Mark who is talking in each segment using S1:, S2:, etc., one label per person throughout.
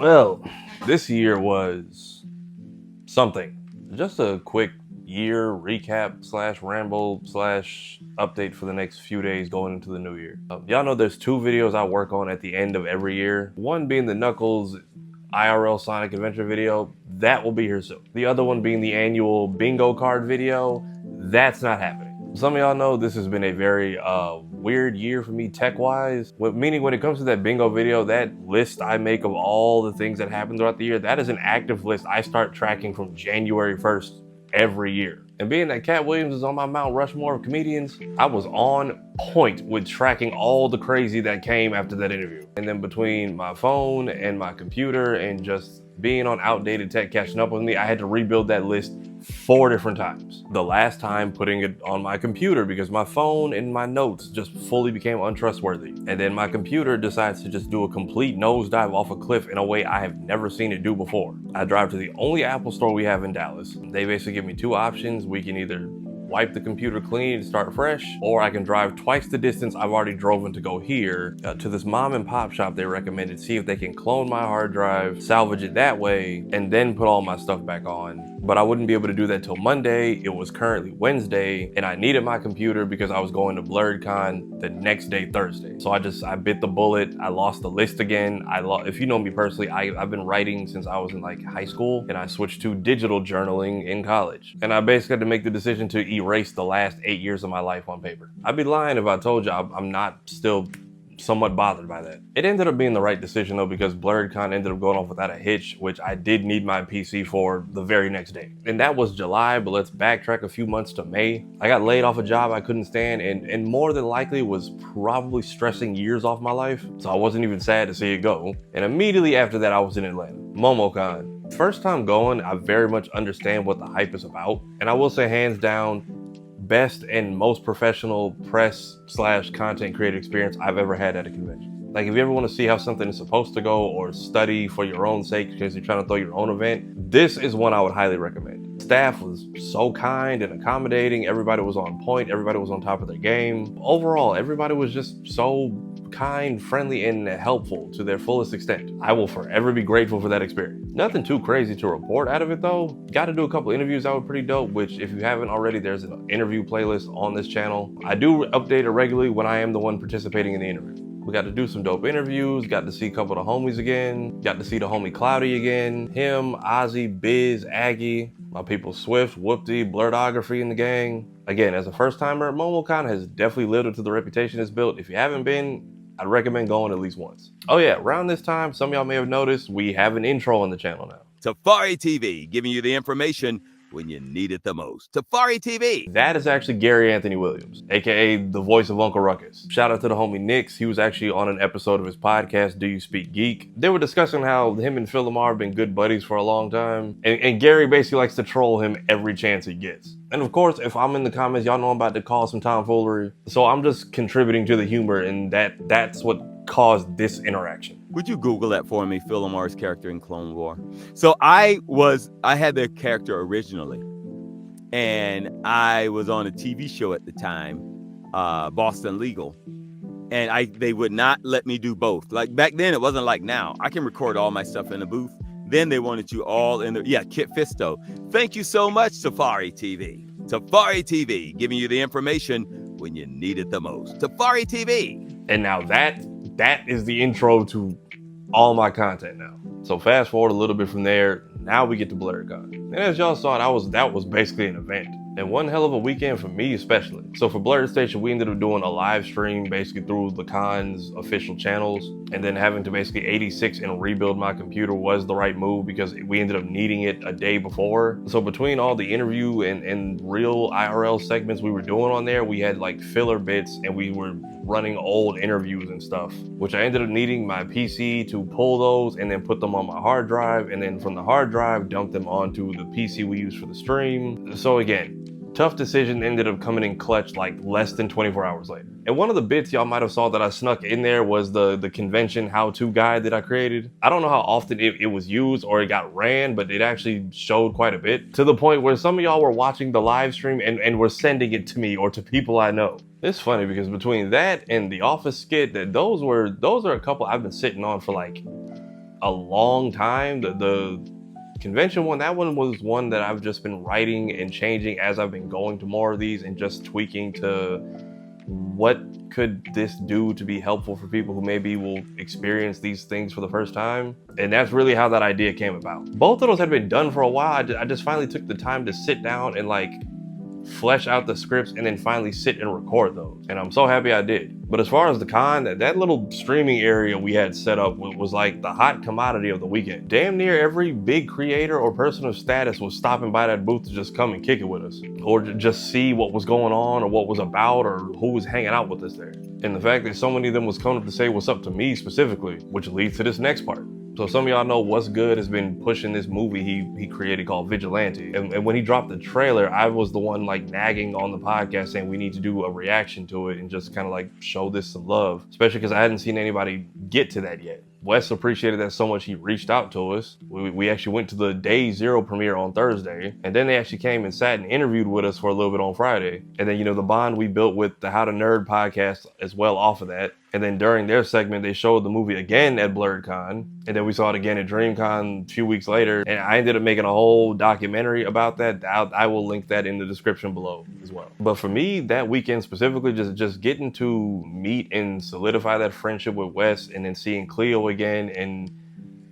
S1: Well, this year was something. Just a quick year recap slash ramble slash update for the next few days going into the new year. Y'all know there's two videos I work on at the end of every year. One being the Knuckles IRL Sonic Adventure video. That will be here soon. The other one being the annual bingo card video. That's not happening. Some of y'all know this has been a very weird year for me tech-wise. Meaning when it comes to that bingo video, that list I make of all the things that happen throughout the year, that is an active list I start tracking from January 1st every year. And being that Cat Williams is on my Mount Rushmore of comedians, I was on point with tracking all the crazy that came after that interview. And then between my phone and my computer and just being on outdated tech catching up with me, I had to rebuild that list 4 different times. The last time putting it on my computer because my phone and my notes just fully became untrustworthy. And then my computer decides to just do a complete nosedive off a cliff in a way I have never seen it do before. I drive to the only Apple store we have in Dallas. They basically give me 2 options. We can either wipe the computer clean and start fresh, or I can drive twice the distance I've already driven to go here to this mom and pop shop they recommended, see if they can clone my hard drive, salvage it that way, and then put all my stuff back on. But I wouldn't be able to do that till Monday. It was currently Wednesday, and I needed my computer because I was going to BlurredCon the next day, Thursday. So I bit the bullet. I lost the list again. If you know me personally, I've been writing since I was in like high school, and I switched to digital journaling in college. And I basically had to make the decision to erase the last 8 years of my life on paper. I'd be lying if I told you I'm not still somewhat bothered by that. It ended up being the right decision though, because BlurredCon ended up going off without a hitch, which I did need my PC for the very next day. And that was July, but let's backtrack a few months to May. I got laid off a job I couldn't stand, and more than likely was probably stressing years off my life, so I wasn't even sad to see it go. And immediately after that, I was in Atlanta. MomoCon. First time going, I very much understand what the hype is about, and I will say hands down, best and most professional press / content creator experience I've ever had at a convention. Like if you ever want to see how something is supposed to go or study for your own sake because you're trying to throw your own event, this is one I would highly recommend. Staff was so kind and accommodating. Everybody was on point. Everybody was on top of their game. Overall, everybody was just so kind, friendly, and helpful to their fullest extent. I will forever be grateful for that experience. Nothing too crazy to report out of it though. Got to do a couple interviews that were pretty dope, which if you haven't already, there's an interview playlist on this channel. I do update it regularly when I am the one participating in the interview. We got to do some dope interviews, got to see a couple of the homies again, got to see the homie Cloudy again, him, Ozzy, Biz, Aggie, my people Swift, Whoopty, Blurredography in the gang. Again, as a first timer, MomoCon has definitely lived up to the reputation it's built. If you haven't been, I'd recommend going at least once. Oh yeah, around this time, some of y'all may have noticed, we have an intro on the channel now.
S2: Tafari TV, giving you the information when you need it the most. Tafari TV.
S1: That is actually Gary Anthony Williams, aka the voice of Uncle Ruckus. Shout out to the homie Nix. He was actually on an episode of his podcast, Do You Speak Geek? They were discussing how him and Phil Lamar have been good buddies for a long time. And Gary basically likes to troll him every chance he gets. And of course, if I'm in the comments, y'all know I'm about to call some tomfoolery. So I'm just contributing to the humor, and that's what caused this interaction.
S2: Would you Google that for me, Phil Lamar's character in Clone War? So I had the character originally, and I was on a TV show at the time, Boston Legal, and they would not let me do both. Like back then, it wasn't like now. I can record all my stuff in the booth. Then they wanted you all in Kit Fisto. Thank you so much, Tafari TV. Tafari TV, giving you the information when you need it the most. Tafari TV.
S1: And now that is the intro to all my content now. So fast forward a little bit from there, now we get to BlurredCon. And as y'all saw, that was basically an event. And one hell of a weekend for me especially. So for Blurred Station, we ended up doing a live stream basically through the con's official channels. And then having to basically 86 and rebuild my computer was the right move because we ended up needing it a day before. So between all the interview and real IRL segments we were doing on there, we had like filler bits and we were running old interviews and stuff, which I ended up needing my PC to pull those and then put them on my hard drive. And then from the hard drive, dump them onto the PC we use for the stream. So again, tough decision ended up coming in clutch like less than 24 hours later. And one of the bits y'all might have saw that I snuck in there was the convention how-to guide that I created. I don't know how often it was used or it got ran, but it actually showed quite a bit, to the point where some of y'all were watching the live stream and were sending it to me or to people I know. It's funny because between that and the Office skit, those are a couple I've been sitting on for like a long time. The convention one, that one was one that I've just been writing and changing as I've been going to more of these and just tweaking to what could this do to be helpful for people who maybe will experience these things for the first time. And that's really how that idea came about. Both of those had been done for a while. I just finally took the time to sit down and like flesh out the scripts and then finally sit and record those. And I'm so happy I did. But as far as the con, that little streaming area we had set up was like the hot commodity of the weekend. Damn near every big creator or person of status was stopping by that booth to just come and kick it with us, or to just see what was going on or what was about or who was hanging out with us there. And the fact that so many of them was coming up to say what's up to me specifically, which leads to this next part. So some of y'all know What's Good has been pushing this movie he created called Vigilante. And when he dropped the trailer, I was the one like nagging on the podcast saying we need to do a reaction to it and just kind of like show this some love, especially because I hadn't seen anybody get to that yet. Wes appreciated that so much he reached out to us. We actually went to the day 0 premiere on Thursday, and then they actually came and sat and interviewed with us for a little bit on Friday. And then, you know, the bond we built with the How to Nerd podcast as well off of that. And then during their segment, they showed the movie again at BlurredCon, and then we saw it again at DreamCon a few weeks later. And I ended up making a whole documentary about that. I will link that in the description below as well. But for me, that weekend specifically, just getting to meet and solidify that friendship with Wes, and then seeing Cleo again and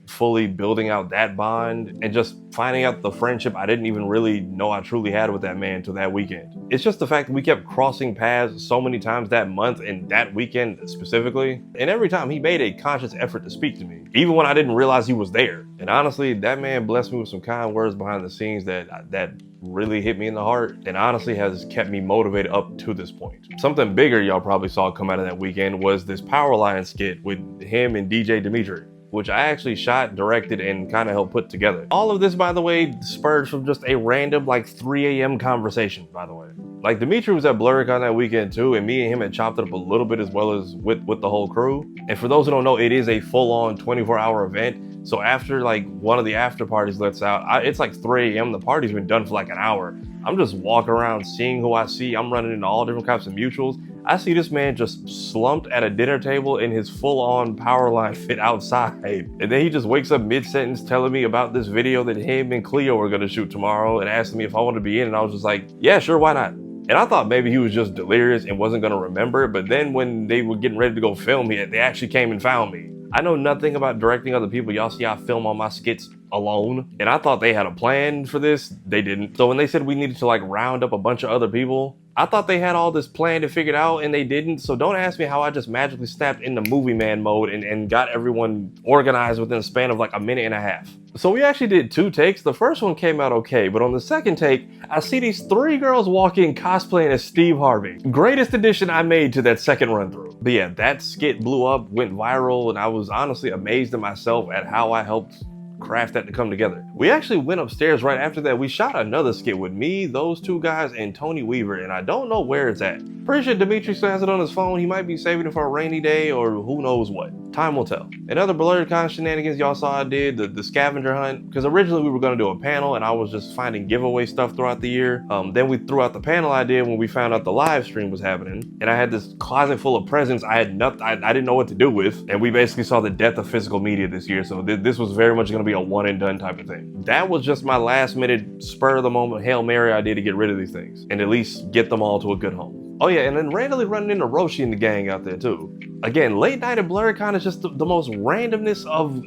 S1: fully building out that bond, and just finding out the friendship I didn't even really know I truly had with that man until that weekend. It's just the fact that we kept crossing paths so many times that month and that weekend specifically. And every time he made a conscious effort to speak to me, even when I didn't realize he was there. And honestly, that man blessed me with some kind words behind the scenes that really hit me in the heart, and honestly has kept me motivated up to this point. Something bigger y'all probably saw come out of that weekend was this Powerline skit with him and DJ Dimitri, which I actually shot, directed, and kind of helped put together. All of this, by the way, spurred from just a random like 3 a.m. conversation, by the way. Like Dimitri was at BlurredCon that weekend too, and me and him had chopped it up a little bit as well as with the whole crew. And for those who don't know, it is a full-on 24-hour event. So after like one of the after parties lets out, it's like 3 a.m. The party's been done for like an hour. I'm just walking around seeing who I see. I'm running into all different types of mutuals. I see this man just slumped at a dinner table in his full-on Powerline fit outside. And then he just wakes up mid-sentence telling me about this video that him and Cleo are gonna shoot tomorrow and asking me if I want to be in. And I was just like, yeah, sure, why not? And I thought maybe he was just delirious and wasn't gonna remember. But then when they were getting ready to go film it, they actually came and found me. I know nothing about directing other people. Y'all see I film all my skits alone. And I thought they had a plan for this. They didn't. So when they said we needed to like round up a bunch of other people, I thought they had all this planned and figured out, and they didn't. So don't ask me how I just magically snapped into movie man mode and got everyone organized within a span of like a minute and a half. So we actually did 2 takes. The first one came out okay, but on the second take, I see these 3 girls walk in cosplaying as Steve Harvey. Greatest addition I made to that second run through. But yeah, that skit blew up, went viral, and I was honestly amazed at myself at how I helped craft that to come together. We actually went upstairs right after that. We shot another skit with me, those 2 guys, and Tony Weaver, and I don't know where it's at. Pretty sure Dimitri still has it on his phone. He might be saving it for a rainy day or who knows what. Time will tell. And other BlurredCon shenanigans y'all saw I did, the scavenger hunt, because originally we were going to do a panel and I was just finding giveaway stuff throughout the year. Then we threw out the panel idea when we found out the live stream was happening, and I had this closet full of presents I had nothing, I didn't know what to do with, and we basically saw the death of physical media this year, so this was very much going to be a one and done type of thing. That was just my last minute spur of the moment Hail Mary idea to get rid of these things and at least get them all to a good home. Oh yeah, and then randomly running into Roshi and the gang out there too. Again, late night at BlurredCon is just the most randomness of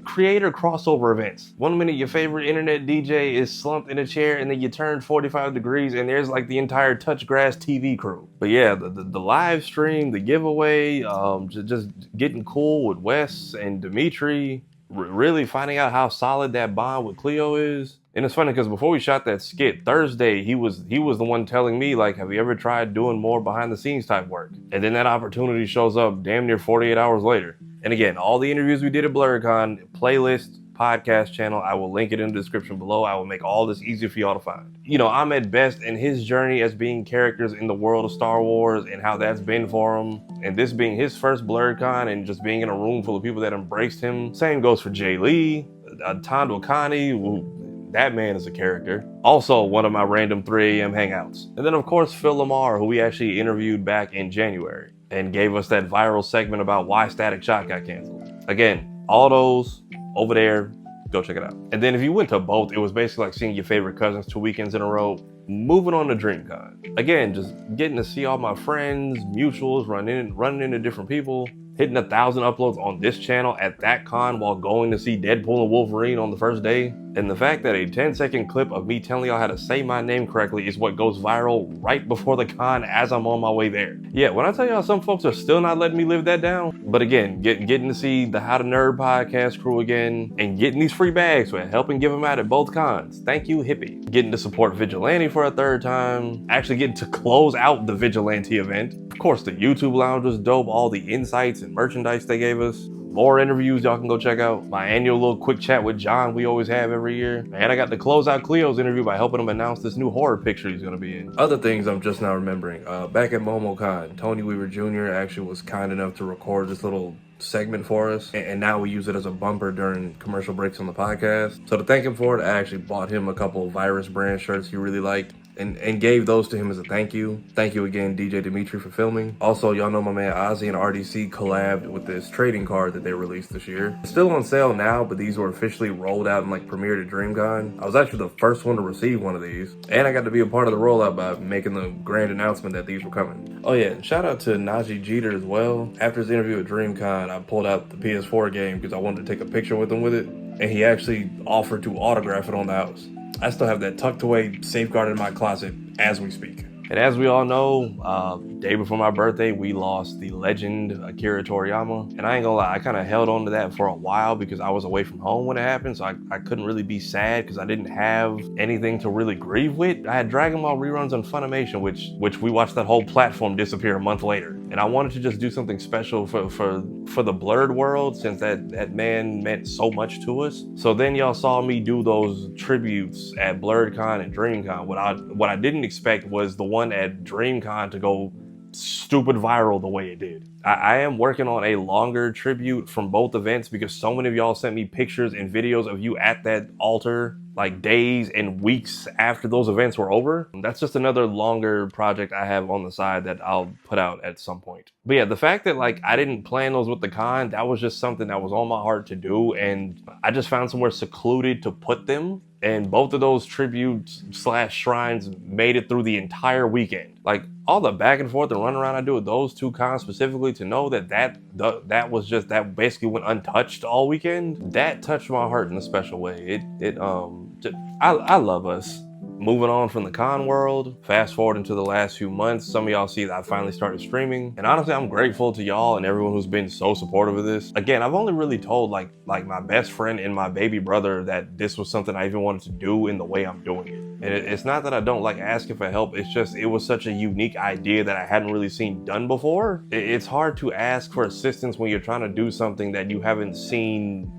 S1: creator crossover events. One minute your favorite internet DJ is slumped in a chair, and then you turn 45 degrees and there's like the entire Touch Grass TV crew. But yeah, the live stream, the giveaway, just getting cool with Wes and Dimitri, really finding out how solid that bond with Cleo is. And it's funny because before we shot that skit, Thursday, he was the one telling me, like, have you ever tried doing more behind the scenes type work? And then that opportunity shows up damn near 48 hours later. And again, all the interviews we did at BlurredCon, playlist, podcast channel, I will link it in the description below. I will make all this easier for y'all to find. You know, I'm at best in his journey as being characters in the world of Star Wars and how that's been for him. And this being his first BlurredCon and just being in a room full of people that embraced him. Same goes for Jay Lee, Tondo Kani, who, that man is a character. Also one of my random 3 a.m. hangouts. And then of course Phil Lamar, who we actually interviewed back in January and gave us that viral segment about why Static Shock got canceled. Again, all those over there, go check it out. And then if you went to both, it was basically like seeing your favorite cousins 2 weekends in a row. Moving on to DreamCon. Again, just getting to see all my friends, mutuals, running into different people, hitting 1,000 uploads on this channel at that con while going to see Deadpool and Wolverine on the first day. And the fact that a 10-second clip of me telling y'all how to say my name correctly is what goes viral right before the con as I'm on my way there. Yeah, when I tell y'all some folks are still not letting me live that down. But again, getting to see the How to Nerd podcast crew again and getting these free bags for helping give them out at both cons. Thank you, Hippie. Getting to support Vigilante for a third time. Actually getting to close out the Vigilante event. Of course, the YouTube lounge was dope. All the insights and merchandise they gave us. More interviews y'all can go check out. My annual little quick chat with John we always have every year. And I got to close out Cleo's interview by helping him announce this new horror picture he's gonna be in. Other things I'm just now remembering. Back at MomoCon, Tony Weaver Jr. actually was kind enough to record this little segment for us, and now we use it as a bumper during commercial breaks on the podcast. So to thank him for it, I actually bought him a couple of Virus brand shirts he really liked and gave those to him as a thank you. Thank you again, DJ Dimitri, for filming. Also, y'all know my man Ozzy and RDC collabed with this trading card that they released this year. It's still on sale now, but these were officially rolled out and like premiered at DreamCon. I was actually the first one to receive one of these, and I got to be a part of the rollout by making the grand announcement that these were coming. Oh yeah, and shout out to Najee Jeter as well. After his interview at DreamCon, I pulled out the PS4 game because I wanted to take a picture with him with it, and he actually offered to autograph it on the house. I still have that tucked away, safeguarded in my closet as we speak. And as we all know, day before my birthday, we lost the legend Akira Toriyama. And I ain't gonna lie, I kind of held on to that for a while because I was away from home when it happened. So I couldn't really be sad because I didn't have anything to really grieve with. I had Dragon Ball reruns on Funimation, which we watched that whole platform disappear a month later. And I wanted to just do something special for the Blurred world, since that man meant so much to us. So then y'all saw me do those tributes at BlurredCon and DreamCon. What I didn't expect was the one at DreamCon to go stupid viral the way it did. I am working on a longer tribute from both events because so many of y'all sent me pictures and videos of you at that altar like days and weeks after those events were over. That's just another longer project I have on the side that I'll put out at some point. But yeah, the fact that like I didn't plan those with the con, that was just something that was on my heart to do, and I just found somewhere secluded to put them. And both of those tributes / shrines made it through the entire weekend. Like all the back and forth and run around I do with those two cons specifically, to know that was just, that basically went untouched all weekend, that touched my heart in a special way. I love us. Moving on from the con world, fast forward into the last few months, some of y'all see that I finally started streaming. And honestly, I'm grateful to y'all and everyone who's been so supportive of this. Again, I've only really told like my best friend and my baby brother that this was something I even wanted to do in the way I'm doing it. And it's not that I don't like asking for help, it's just, it was such a unique idea that I hadn't really seen done before. It's hard to ask for assistance when you're trying to do something that you haven't seen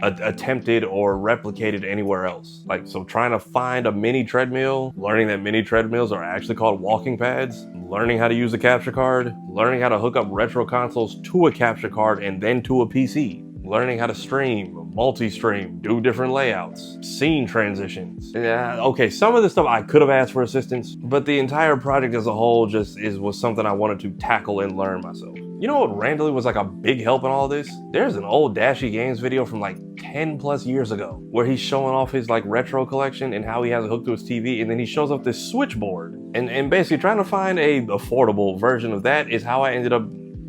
S1: attempted or replicated anywhere else. Like, so trying to find a mini treadmill, learning that mini treadmills are actually called walking pads, learning how to use a capture card, learning how to hook up retro consoles to a capture card and then to a PC, learning how to stream, multi-stream, do different layouts, scene transitions. Okay, some of the stuff I could have asked for assistance, but the entire project as a whole just was something I wanted to tackle and learn myself. You know what randomly was like a big help in all this? There's an old Dashy Games video from like 10 plus years ago where he's showing off his like retro collection and how he has it hooked to his TV, and then he shows off this switchboard. And basically trying to find a affordable version of that is how I ended up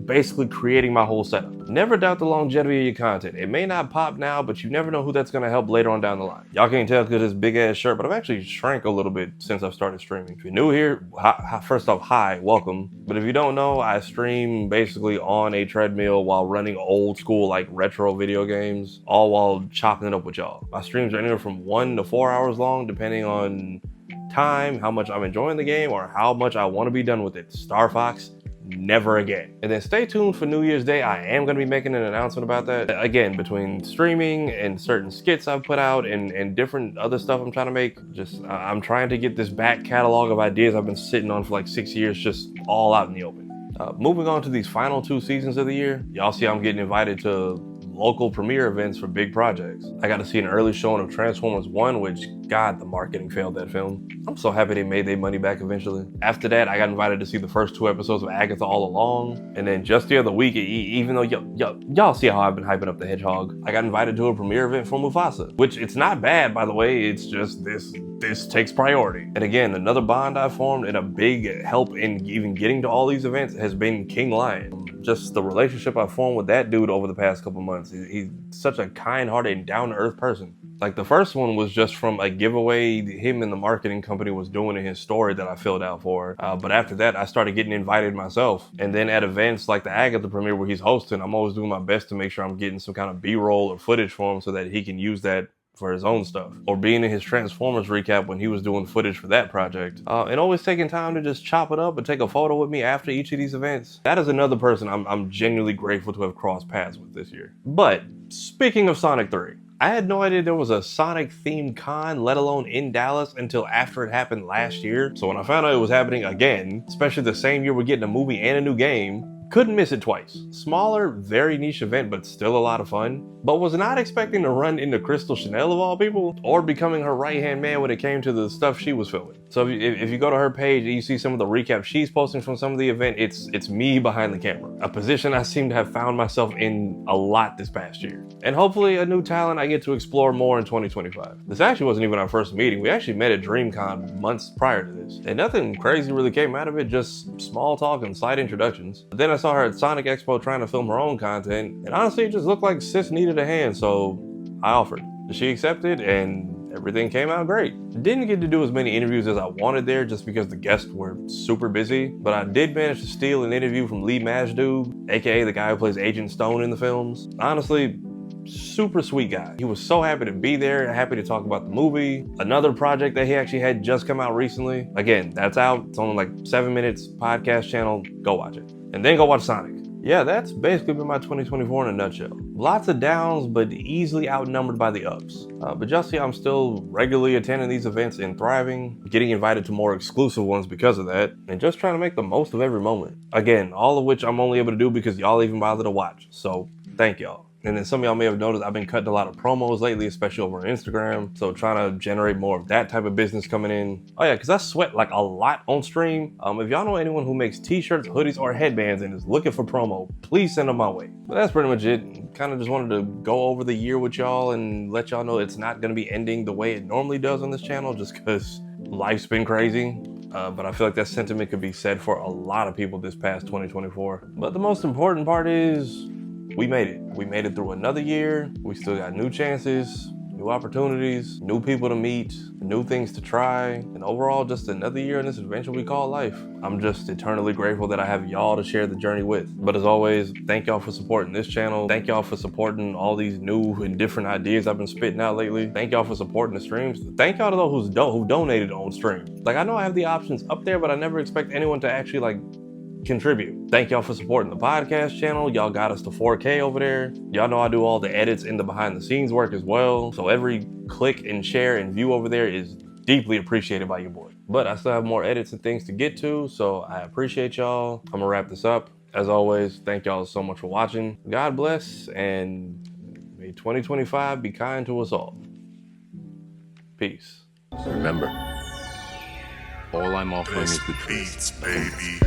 S1: basically creating my whole setup. Never doubt the longevity of your content. It may not pop now, but you never know who that's gonna help later on down the line. Y'all can't tell because this big ass shirt, but I've actually shrank a little bit since I've started streaming. If you're new here, first off, hi, welcome. But if you don't know, I stream basically on a treadmill while running old school like retro video games, all while chopping it up with y'all. My streams are anywhere from 1 to 4 hours long, depending on time, how much I'm enjoying the game, or how much I want to be done with it. Star Fox, never again. And then stay tuned for New Year's Day. I am going to be making an announcement about that. Again, between streaming and certain skits I've put out and different other stuff I'm trying to make, I'm trying to get this back catalog of ideas I've been sitting on for like 6 years just all out in the open. Moving on to these final 2 seasons of the year, y'all see I'm getting invited to local premiere events for big projects. I got to see an early showing of Transformers 1, which, God, the marketing failed that film. I'm so happy they made their money back eventually. After that, I got invited to see the first 2 episodes of Agatha All Along. And then just the other week, even though y'all see how I've been hyping up the Hedgehog, I got invited to a premiere event for Mufasa, which it's not bad, by the way. It's just this takes priority. And again, another bond I formed and a big help in even getting to all these events has been King Lion. Just the relationship I formed with that dude over the past couple months. He's such a kind-hearted and down-to-earth person. Like, the first one was just from a giveaway him and the marketing company was doing in his story that I filled out for. But after that, I started getting invited myself. And then at events like the Agatha premiere where he's hosting, I'm always doing my best to make sure I'm getting some kind of B-roll or footage for him so that he can use that for his own stuff. Or being in his Transformers recap when he was doing footage for that project. And always taking time to just chop it up and take a photo with me after each of these events. That is another person I'm genuinely grateful to have crossed paths with this year. But speaking of Sonic 3, I had no idea there was a Sonic themed con, let alone in Dallas, until after it happened last year. So when I found out it was happening again, especially the same year we're getting a movie and a new game, couldn't miss it twice. Smaller, very niche event, but still a lot of fun. But was not expecting to run into Crystal Chanel of all people, or becoming her right-hand man when it came to the stuff she was filming. So if you go to her page and you see some of the recaps she's posting from some of the event, it's me behind the camera. A position I seem to have found myself in a lot this past year. And hopefully a new talent I get to explore more in 2025. This actually wasn't even our first meeting. We actually met at DreamCon months prior to this. And nothing crazy really came out of it, just small talk and slight introductions. But then I saw her at Sonic Expo trying to film her own content, and honestly it just looked like sis needed a hand, so I offered. She accepted, and everything came out great. Didn't get to do as many interviews as I wanted there just because the guests were super busy, but I did manage to steal an interview from Lee Majdu, aka the guy who plays Agent Stone in the films. Honestly, super sweet guy. He was so happy to be there, happy to talk about the movie. Another project that he actually had just come out recently. Again, that's out. It's only like 7 minutes, podcast channel. Go watch it. And then go watch Sonic. Yeah, that's basically been my 2024 in a nutshell. Lots of downs, but easily outnumbered by the ups. But just see, I'm still regularly attending these events and thriving, getting invited to more exclusive ones because of that, and just trying to make the most of every moment. Again, all of which I'm only able to do because y'all even bother to watch. So thank y'all. And then some of y'all may have noticed I've been cutting a lot of promos lately, especially over on Instagram. So trying to generate more of that type of business coming in. Oh yeah, because I sweat like a lot on stream. If y'all know anyone who makes t-shirts, hoodies, or headbands and is looking for promo, please send them my way. But that's pretty much it. Kind of just wanted to go over the year with y'all and let y'all know it's not going to be ending the way it normally does on this channel just because life's been crazy. But I feel like that sentiment could be said for a lot of people this past 2024. But the most important part is we made it. We made it through another year. We still got new chances, new opportunities, new people to meet, new things to try, and overall just another year in this adventure we call life. I'm just eternally grateful that I have y'all to share the journey with. But as always, thank y'all for supporting this channel. Thank y'all for supporting all these new and different ideas I've been spitting out lately. Thank y'all for supporting the streams. Thank y'all to those who donated on stream. Like, I know I have the options up there, but I never expect anyone to actually contribute. Thank y'all for supporting the podcast channel. Y'all got us to 4K over there. Y'all know I do all the edits and the behind the scenes work as well. So every click and share and view over there is deeply appreciated by your boy. But I still have more edits and things to get to, so I appreciate y'all. I'm gonna wrap this up. As always, thank y'all so much for watching. God bless, and may 2025 be kind to us all. Peace.
S3: Remember, all I'm offering is the truth.
S4: Beats, baby.